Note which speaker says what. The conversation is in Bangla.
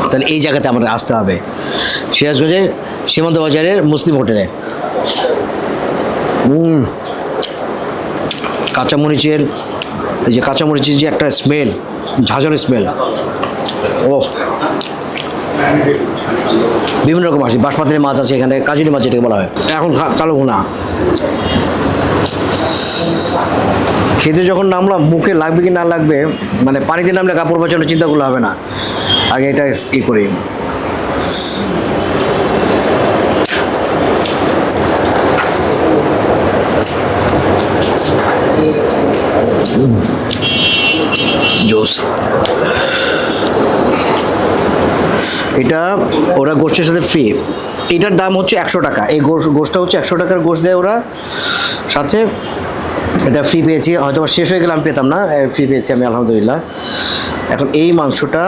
Speaker 1: তাহলে এই জায়গাতে আমাদের আসতে হবে, সিরাজগঞ্জের সীমান্ত বাজারের মুসলিম হোটেলে। কাঁচামরিচের এই যে কাঁচামরিচের যে একটা স্মেল, ঝাঁঝালো স্মেল, ও বিভিন্ন রকম আছে, বাঁশপাতির মাছ আছে এখানে, কাজুরি মাছ এটাকে বলা হয়, এখন কালো ভুনা। খেতে যখন নামলাম মুখে লাগবে কি না লাগবে, মানে পানিতে নামলে কাপড় বাঁচানোর চিন্তা করলে হবে না, আগে এটা ই করি। জোস। এটা ওরা গোষ্ঠের সাথে ফ্রি, এটার দাম হচ্ছে 100 টাকা, এই গোষ্ঠটা হচ্ছে 100 টাকার গোষ্ঠ দেয় ওরা, সাথে এটা ফ্রি পেয়েছি, হয়তো শেষ হয়ে গেলে আমি পেতাম না, ফ্রি পেয়েছি আমি আলহামদুলিল্লাহ। এখন এই মাংসটা